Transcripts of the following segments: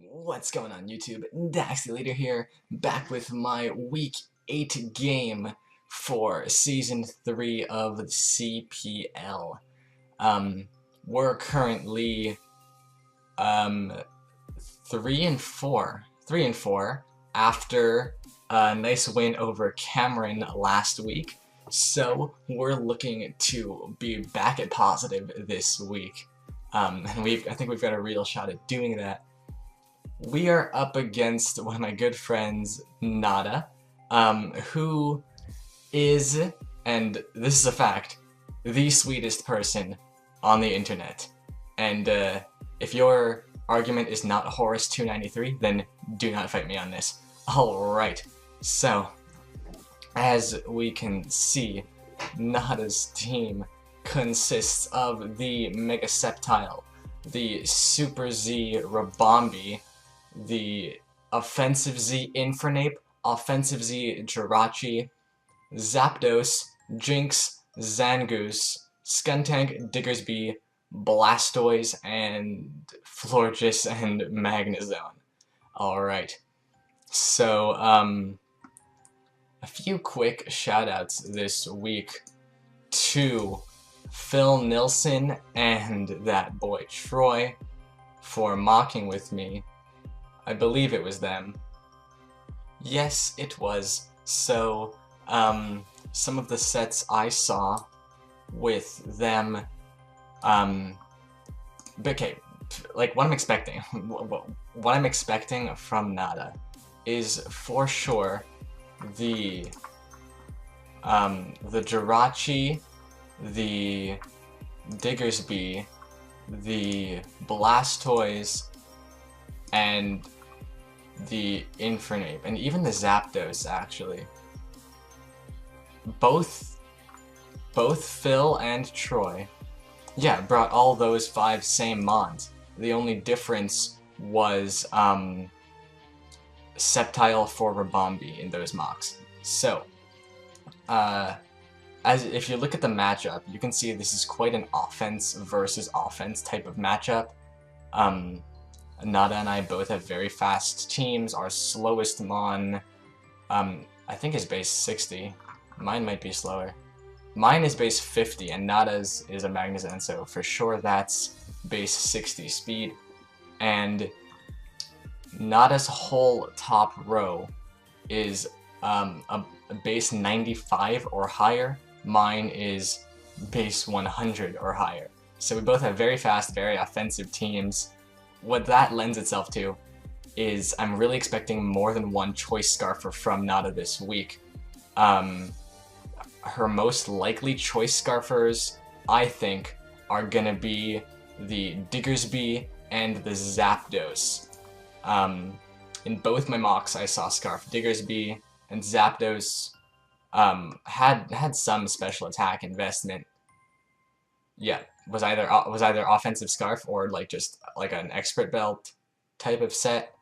What's going on YouTube? Daxy Leader here, back with my Week 8 game for Season 3 of the CPL. We're currently 3 and 4. 3 and 4 after a nice win over Cameron last week. So we're looking to be back at positive this week. And I think we've got a real shot at doing that. We are up against one of my good friends, Nada, who is, and this is a fact, the sweetest person on the internet. And if your argument is not Horus293, then do not fight me on this. Alright, so, as we can see, Nada's team consists of the Mega Sceptile, the Super Z Rabombi, the Offensive Z Infernape, Offensive Z Jirachi, Zapdos, Jinx, Zangoose, Skuntank, Diggersby, Blastoise, and Florges and Magnezone. Alright, so, a few quick shoutouts this week to Phil Nilsson and that boy Troy for mocking with me. I believe it was them. Yes, it was. So, some of the sets I saw with them, okay, like what I'm expecting, what I'm expecting from Nada is for sure the Jirachi, the Diggersby, the Blastoise, and the Infernape, and even the Zapdos, actually. Both Phil and Troy, yeah, brought all those 5 same mons. The only difference was, Sceptile for Rabombi in those mocks. So, if you look at the matchup, you can see this is quite an offense versus offense type of matchup. Nada and I both have very fast teams. Our slowest mon, I think is base 60. Mine might be slower. Mine is base 50, and Nada's is a Magnezone, so for sure that's base 60 speed. And Nada's whole top row is a base 95 or higher. Mine is base 100 or higher. So we both have very fast, very offensive teams. What that lends itself to is I'm really expecting more than one choice scarfer from Nada this week. Her most likely choice scarfers, I think, are gonna be the Diggersby and the Zapdos. In both my mocks, I saw Scarf Diggersby, and Zapdos had some special attack investment. Yeah, was either offensive Scarf or just like an expert belt type of set.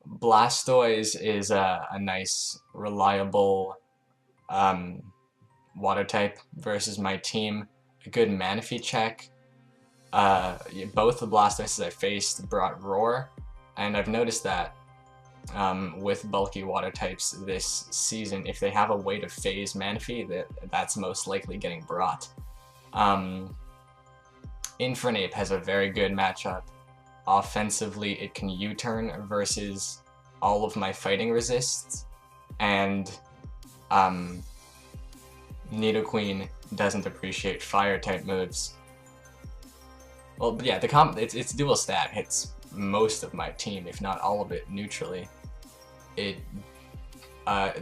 Blastoise is a nice, reliable water type versus my team. A good Manaphy check. Both the Blastoises I faced brought Roar, and I've noticed that with bulky water types this season, if they have a way to phase Manaphy, that's most likely getting brought. Infernape has a very good matchup. Offensively, it can U-turn versus all of my fighting resists, and Nidoqueen doesn't appreciate fire-type moves. Well, but yeah, its dual stat hits most of my team, if not all of it, neutrally.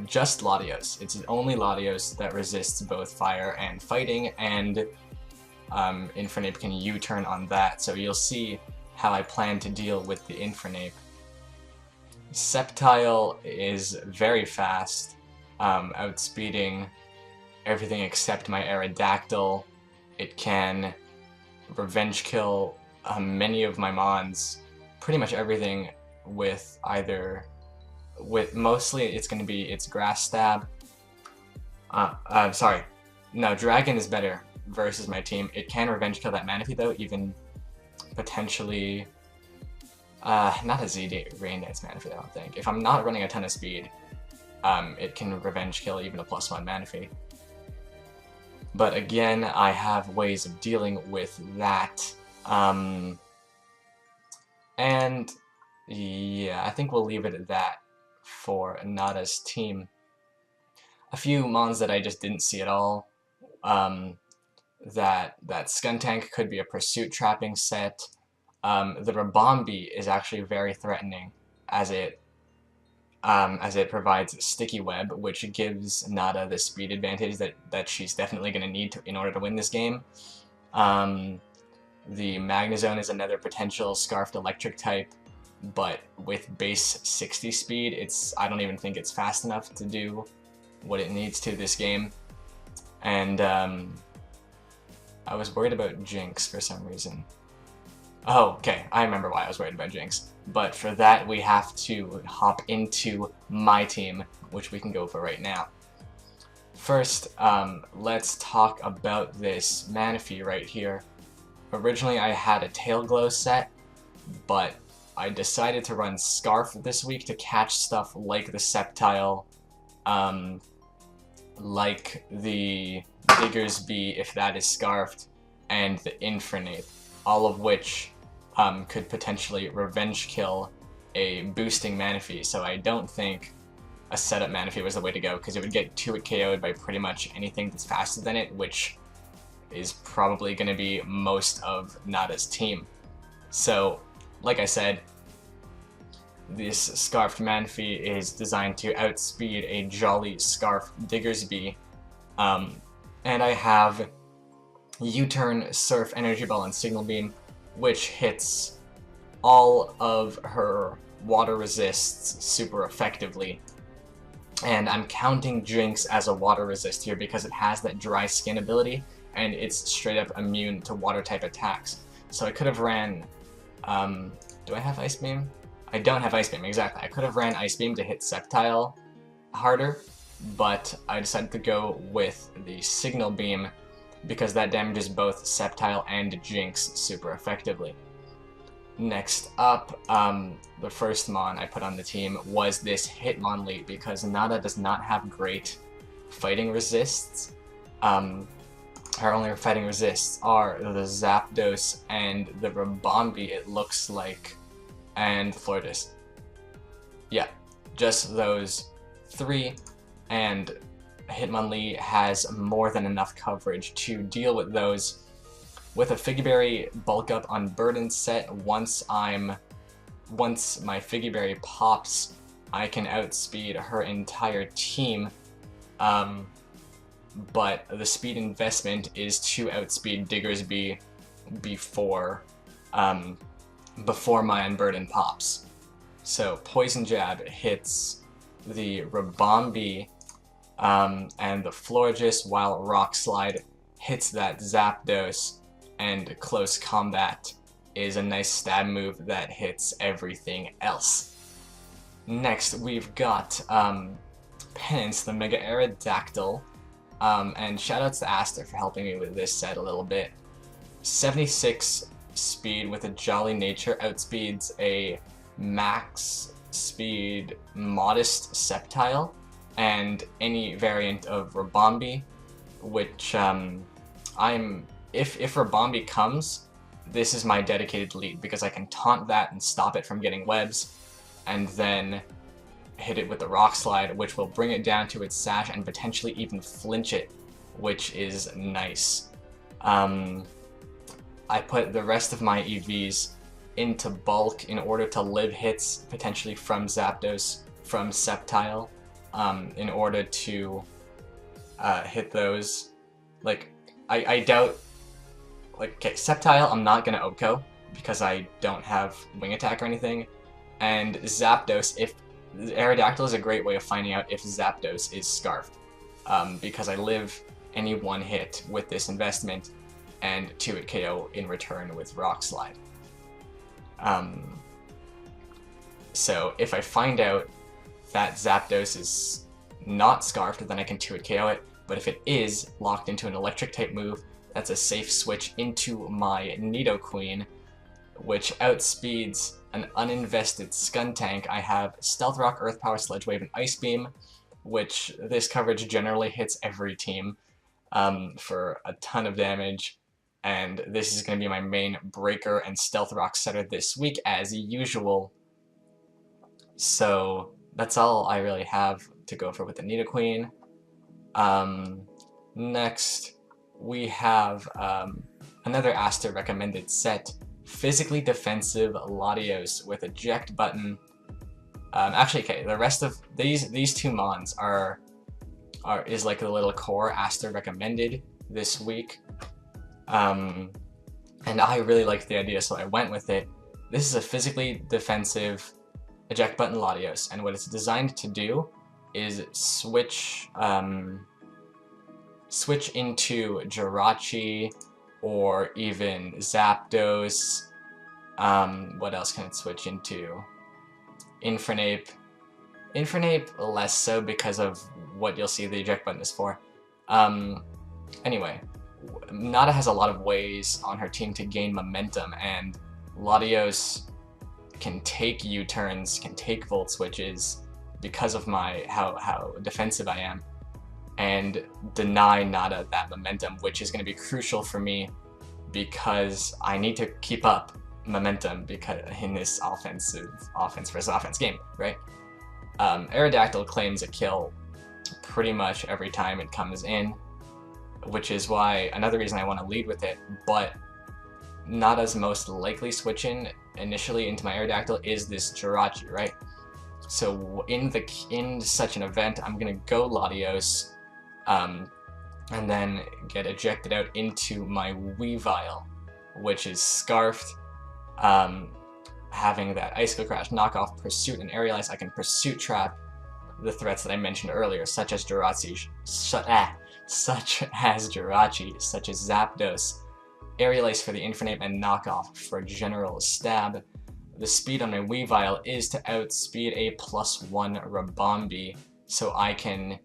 Just Latios. It's only Latios that resists both fire and fighting, and Infernape can U-turn on that, so you'll see how I plan to deal with the Infernape. Sceptile is very fast, outspeeding everything except my Aerodactyl. It can revenge kill many of my mons, pretty much everything with mostly it's going to be its Grass Stab. Sorry, no, Dragon is better versus my team. It can revenge kill that Manaphy though, even potentially Not a Z Rain Dance Manaphy, I don't think. If I'm not running a ton of speed, it can revenge kill even a +1 Manaphy. But again, I have ways of dealing with that. And yeah, I think we'll leave it at that for Nada's team. A few mons that I just didn't see at all. That Skuntank could be a pursuit trapping set. The Rabombi is actually very threatening as it provides sticky web, which gives Nada the speed advantage that she's definitely going to need in order to win this game. The Magnezone is another potential Scarfed Electric type, but with base 60 speed, I don't even think it's fast enough to do what it needs to this game. And I was worried about Jinx for some reason. Oh, okay, I remember why I was worried about Jinx. But for that, we have to hop into my team, which we can go for right now. First, let's talk about this Manaphy right here. Originally, I had a Tail Glow set, but I decided to run Scarf this week to catch stuff like the Sceptile, like the Diggersby, if that is Scarfed, and the Infernape, all of which could potentially revenge kill a boosting Manaphy, so I don't think a setup Manaphy was the way to go, because it would get 2-hit KO'd by pretty much anything that's faster than it, which is probably going to be most of Nada's team. So, like I said, this Scarfed Manaphy is designed to outspeed a Jolly Scarf Diggersby, and I have U-Turn, Surf, Energy Ball, and Signal Beam, which hits all of her water resists super effectively. And I'm counting Jinx as a water resist here because it has that dry skin ability, and it's straight up immune to water type attacks. So I could have ran, do I have Ice Beam? I don't have Ice Beam, exactly. I could have ran Ice Beam to hit Sceptile harder, but I decided to go with the Signal Beam because that damages both Sceptile and Jinx super effectively. Next up, the first mon I put on the team was this Hitmonlee because Nada does not have great fighting resists. Her only fighting resists are the Zapdos and the Rabombi, it looks like, and Florges. Yeah, just those three, and Hitmonlee has more than enough coverage to deal with those. With a Figgy Berry bulk up on Burden set, once my Figgy Berry pops, I can outspeed her entire team. But the speed investment is to outspeed Diggersby before my Unburden pops. So Poison Jab hits the Rabombi and the Florges, while Rock Slide hits that Zapdos, and Close Combat is a nice stab move that hits everything else. Next, we've got Penance, the Mega Aerodactyl, and shoutouts to Aster for helping me with this set a little bit. 76 speed with a Jolly Nature outspeeds a max speed modest Sceptile and any variant of Rabombi, which if Rabombi comes, this is my dedicated lead because I can taunt that and stop it from getting webs, and then hit it with the Rock Slide, which will bring it down to its sash and potentially even flinch it, which is nice. I put the rest of my EVs into bulk in order to live hits potentially from Zapdos, from Sceptile, in order to hit those. Like, I doubt, like, okay, Sceptile I'm not gonna OHKO because I don't have Wing Attack or anything, and Zapdos, if Aerodactyl is a great way of finding out if Zapdos is Scarfed, because I live any one hit with this investment and 2-hit KO in return with Rock Slide. So if I find out that Zapdos is not Scarfed, then I can 2-hit KO it, but if it is locked into an electric type move, that's a safe switch into my Nidoqueen, which outspeeds an uninvested Skuntank. I have Stealth Rock, Earth Power, Sledge Wave, and Ice Beam, which this coverage generally hits every team for a ton of damage. And this is going to be my main Breaker and Stealth Rock setter this week, as usual. So that's all I really have to go for with the Nidoqueen. Next, we have another Aster recommended set, Physically Defensive Latios with Eject Button. Actually, okay, the rest of these two mons is like the little core Aster recommended this week. And I really liked the idea, so I went with it. This is a physically defensive Eject Button Latios, and what it's designed to do is switch into Jirachi or even Zapdos. What else can it switch into? Infernape. Infernape less so because of what you'll see the eject button is for. Anyway, Nada has a lot of ways on her team to gain momentum, and Latios can take U-turns, can take Volt Switches because of how defensive I am, and deny Nada that momentum, which is going to be crucial for me because I need to keep up momentum because in this offense versus offense game, right? Aerodactyl claims a kill pretty much every time it comes in, which is why another reason I want to lead with it, but Nada's most likely switch-in initially into my Aerodactyl is this Jirachi, right? So in such an event, I'm gonna go Latios, and then get ejected out into my Weavile, which is Scarfed. Having that Icicle Crash, Knockoff, Pursuit, and Aerialize, I can Pursuit Trap the threats that I mentioned earlier, such as Jirachi, such as Zapdos, Aerialize for the Infernape, and Knockoff for General Stab. The speed on my Weavile is to outspeed a +1 Rabombi, so I can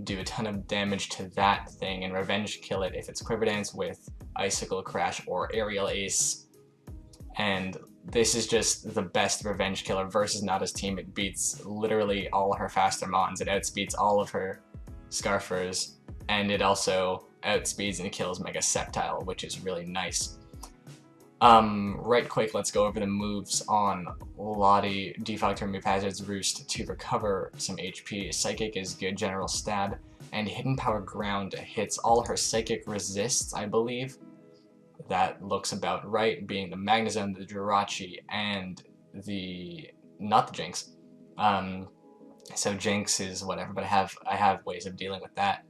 do a ton of damage to that thing and revenge kill it if it's Quiver Dance with Icicle Crash or Aerial Ace. And this is just the best revenge killer versus Nada's team. It beats literally all her faster mons, it outspeeds all of her Scarfers, and it also outspeeds and kills Mega Sceptile, which is really nice. Right quick, let's go over the moves on Lottie. Defog to remove hazards, Roost to recover some HP, Psychic is good, General Stab, and Hidden Power Ground hits all her Psychic resists, I believe. That looks about right, being the Magnezone, the Jirachi, and not the Jinx. So Jinx is whatever, but I have ways of dealing with that.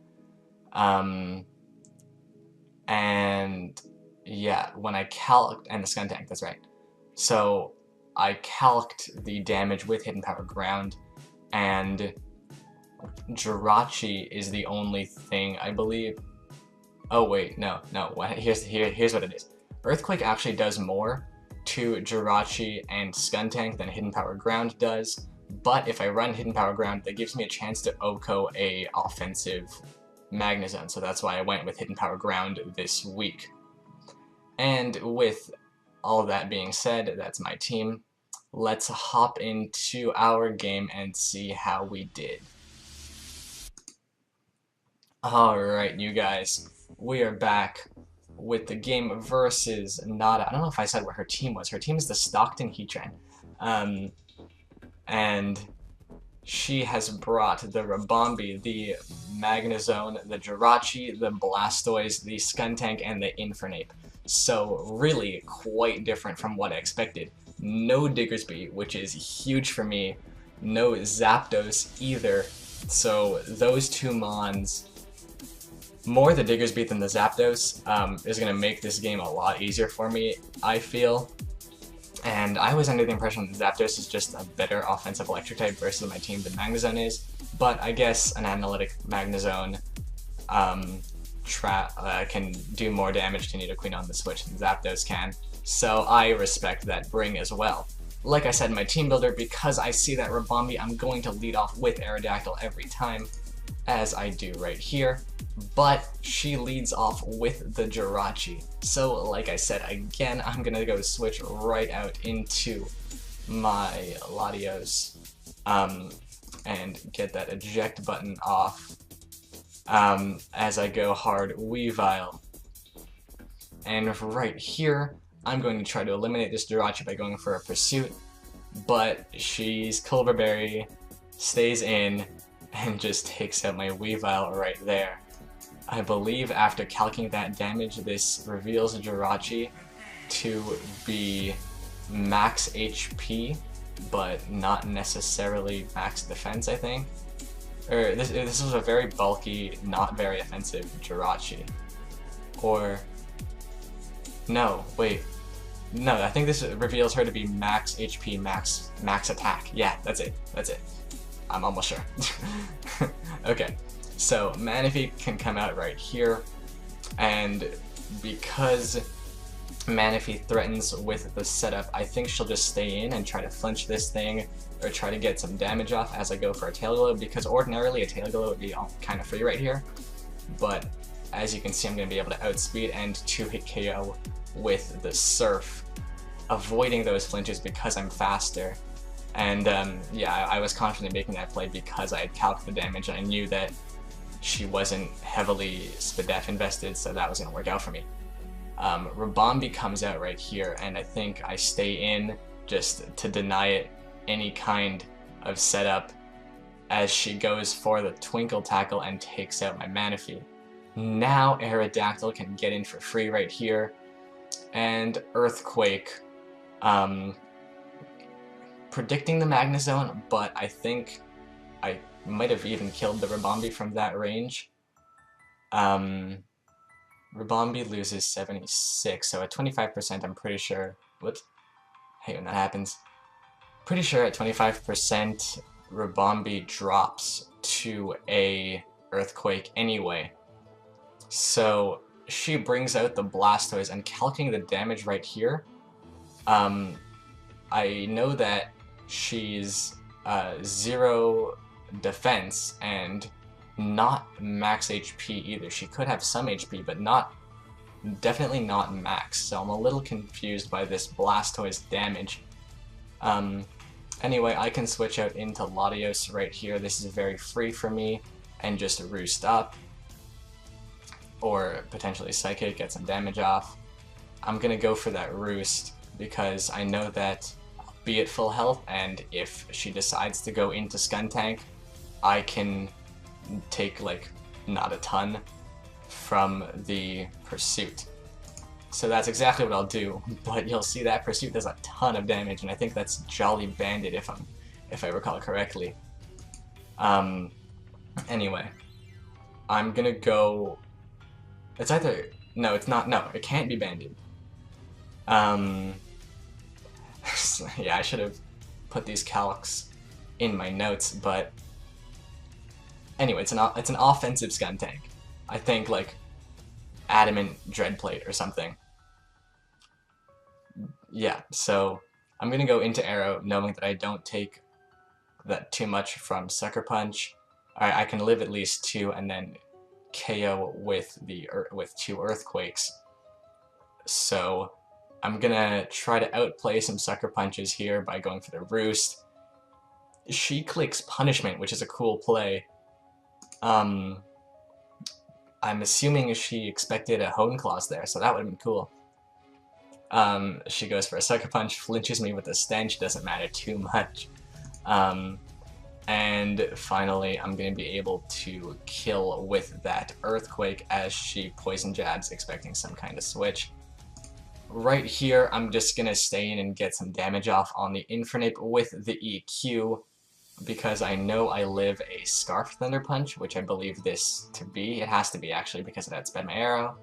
And yeah, when I calced, and the Skuntank, that's right. So I calced the damage with Hidden Power Ground, and Jirachi is the only thing, I believe. Oh wait, no. Here's what it is. Earthquake actually does more to Jirachi and Skuntank than Hidden Power Ground does, but if I run Hidden Power Ground, that gives me a chance to OHKO a offensive Magnezone, so that's why I went with Hidden Power Ground this week. And with all that being said, that's my team. Let's hop into our game and see how we did. Alright, you guys. We are back with the game versus Nada. I don't know if I said what her team was. Her team is the Stockton Heatran. And she has brought the Rabombi, the Magnezone, the Jirachi, the Blastoise, the Skuntank, and the Infernape. So really quite different from what I expected. No Diggersby, which is huge for me. No Zapdos either. So those two mons, more the Diggersby than the Zapdos, is going to make this game a lot easier for me, I feel. And I was under the impression that Zapdos is just a better offensive electric type versus my team than Magnezone is, but I guess an analytic Magnezone can do more damage to Nidoqueen on the Switch than Zapdos can, so I respect that bring as well. Like I said, my team builder, because I see that Rabombi, I'm going to lead off with Aerodactyl every time. as I do right here, but she leads off with the Jirachi. So like I said, again, I'm gonna go switch right out into my Latios and get that eject button off as I go hard Weavile. And right here, I'm going to try to eliminate this Jirachi by going for a Pursuit, but she's Culver Berry, stays in, and just takes out my Weavile right there. I believe after calculating that damage, this reveals Jirachi to be max HP, but not necessarily max defense, I think. Or this was a very bulky, not very offensive Jirachi. Or no, wait. No, I think this reveals her to be max HP, max attack. Yeah, that's it. That's it. I'm almost sure. Okay, so Manaphy can come out right here, and because Manaphy threatens with the setup, I think she'll just stay in and try to flinch this thing, or try to get some damage off as I go for a Tail Glow, because ordinarily a Tail Glow would be kind of free right here, but as you can see, I'm going to be able to outspeed and 2-hit KO with the Surf, avoiding those flinches because I'm faster. And yeah, I was confidently making that play because I had calced the damage and I knew that she wasn't heavily Spadef invested, so that was going to work out for me. Rabombi comes out right here, and I think I stay in just to deny it any kind of setup as she goes for the Twinkle Tackle and takes out my Manaphy. Now Aerodactyl can get in for free right here, and Earthquake, predicting the Magnezone, but I think I might have even killed the Rabombi from that range. Rabombi loses 76, so at 25% I'm pretty sure, whoops, I hate when that happens. Pretty sure at 25% Rabombi drops to a Earthquake anyway. So she brings out the Blastoise, and calculating the damage right here, I know that she's 0 defense and not max HP either. She could have some HP, but definitely not max, so I'm a little confused by this Blastoise damage. Anyway, I can switch out into Latios right here. This is very free for me, and just roost up, or potentially Psychic, get some damage off. I'm gonna go for that roost because I know that I'll be at full health, and if she decides to go into Skuntank, I can take, like, not a ton from the Pursuit. So that's exactly what I'll do, but you'll see that Pursuit does a ton of damage, and I think that's Jolly Bandit if I recall correctly. Anyway, I'm gonna go. It's either no, it's not. No, it can't be Bandit. Yeah, I should have put these calcs in my notes, but anyway, it's an offensive Skuntank. I think like Adamant Dreadplate or something. Yeah, so I'm gonna go into Arrow, knowing that I don't take that too much from Sucker Punch. Alright, I can live at least 2 and then KO with 2 Earthquakes. So I'm gonna try to outplay some Sucker Punches here by going for the Roost. She clicks Punishment, which is a cool play. I'm assuming she expected a Hone Claws there, so that would have been cool. She goes for a Sucker Punch, flinches me with a Stench, doesn't matter too much. And finally, I'm going to be able to kill with that Earthquake as she Poison Jabs, expecting some kind of switch. Right here, I'm just going to stay in and get some damage off on the Infernape with the EQ, because I know I live a Scarf Thunder Punch, which I believe this to be. It has to be, actually, because it outsped my arrow.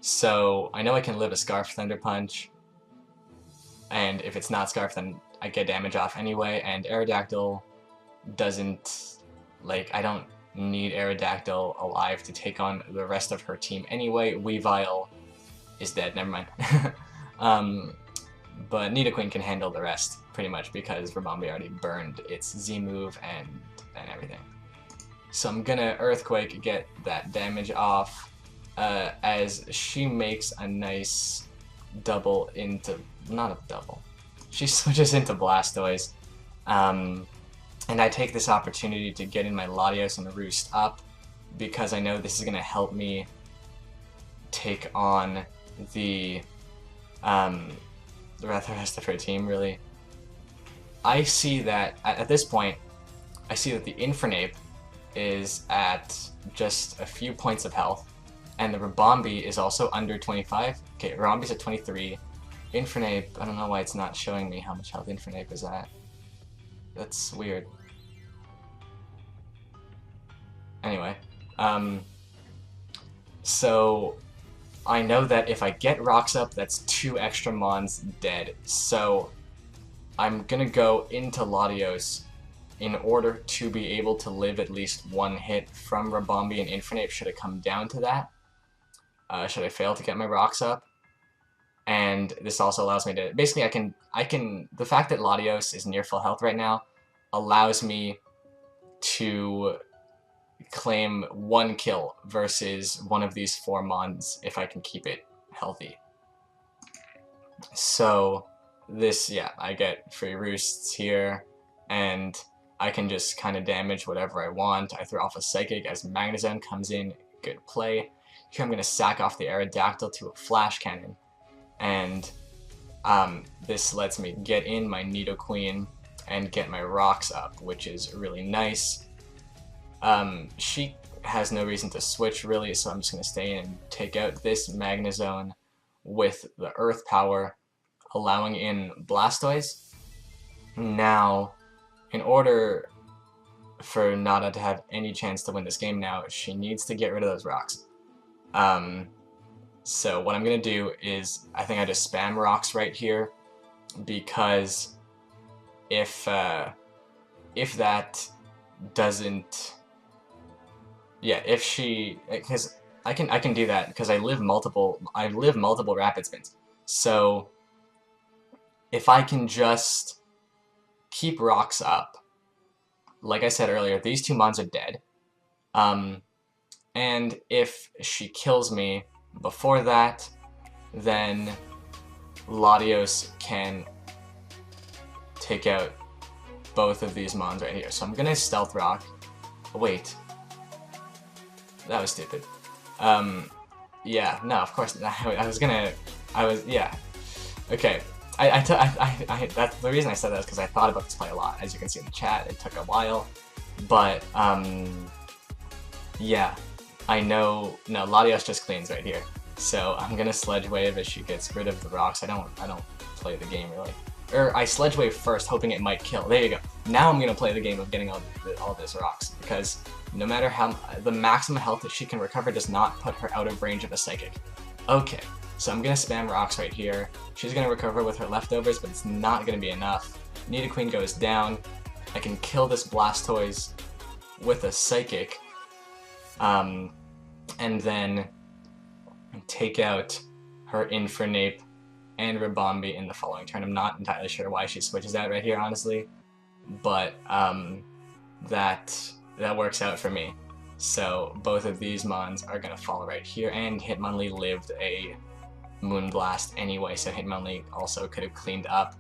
So I know I can live a Scarf Thunder Punch, and if it's not Scarf, then I get damage off anyway, and Aerodactyl doesn't, like, I don't need Aerodactyl alive to take on the rest of her team anyway. Weavile is dead, never mind. But Nidoqueen can handle the rest, pretty much, because Rabombi already burned its Z move and everything. So I'm gonna Earthquake, get that damage off, as she makes a nice double into, not a double, she switches into Blastoise, and I take this opportunity to get in my Latios and Roost up, because I know this is gonna help me take on the rest of her team, really. I see that, at this point, I see that the Infernape is at just a few points of health, and the Rabombi is also under 25. Okay, Rabombi's at 23. Infernape, I don't know why it's not showing me how much health Infernape is at. That's weird. Anyway, so I know that if I get rocks up, that's 2 extra mons dead. So I'm gonna go into Latios in order to be able to live at least 1 hit from Rabombi and Infernape should it come down to that. Should I fail to get my rocks up. And this also allows me to, basically I can, the fact that Latios is near full health right now allows me to claim 1 kill versus one of these 4 mons if I can keep it healthy. So this, yeah, I get free roosts here, and I can just kind of damage whatever I want. I throw off a Psychic as Magnezone comes in, good play. Here I'm going to sack off the Aerodactyl to a Flash Cannon, and this lets me get in my Nidoqueen and get my rocks up, which is really nice. She has no reason to switch really, so I'm just going to stay in and take out this Magnezone with the Earth Power, allowing in Blastoise. Now, in order for Nada to have any chance to win this game now, she needs to get rid of those rocks. So what I'm going to do is, I think I just spam rocks right here, because if that doesn't, yeah, if she, because I can do that because I live multiple rapid spins. So if I can just keep rocks up, like I said earlier, these 2 mons are dead. And if she kills me before that, then Latios can take out both of these mons right here. So I'm gonna Stealth Rock. Wait. That was stupid. Yeah, no, of course, yeah. Okay. That's the reason I said that is because I thought about this play a lot. As you can see in the chat, it took a while. But, yeah. I know, no, Latios just cleans right here. So I'm gonna Sledge Wave as she gets rid of the rocks. I don't play the game really. Or I Sledge Wave first, hoping it might kill. There you go. Now I'm gonna play the game of getting all this rocks, because no matter how, the maximum health that she can recover does not put her out of range of a Psychic. Okay, so I'm gonna spam rocks right here. She's gonna recover with her leftovers, but it's not gonna be enough. Nidoqueen goes down. I can kill this Blastoise with a Psychic, and then take out her Infernape and Rabombi in the following turn. I'm not entirely sure why she switches out right here, honestly, but that works out for me. So both of these mons are gonna fall right here, and Hitmonlee lived a Moonblast anyway, so Hitmonlee also could have cleaned up.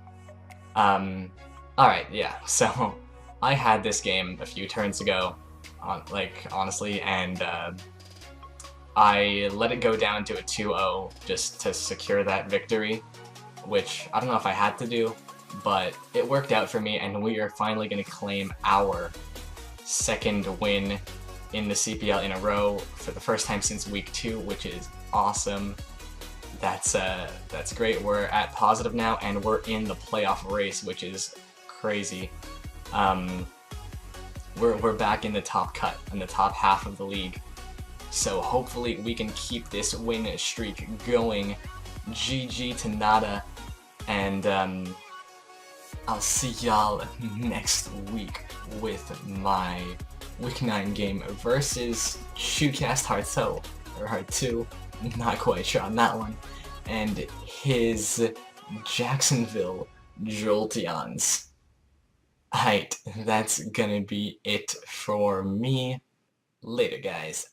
Alright, yeah, so I had this game a few turns ago, honestly, and I let it go down to a 2-0 just to secure that victory, which I don't know if I had to do, but it worked out for me, and we are finally going to claim our 2nd win in the CPL in a row for the first time since week 2, which is awesome. That's great. We're at positive now, and we're in the playoff race, which is crazy. We're back in the top cut, in the top half of the league. So hopefully we can keep this win streak going. GG to Nada, and I'll see y'all next week with my Week 9 game versus Shoutcast Heart 2, not quite sure on that one, and his Jacksonville Jolteons. Alright, that's gonna be it for me. Later, guys.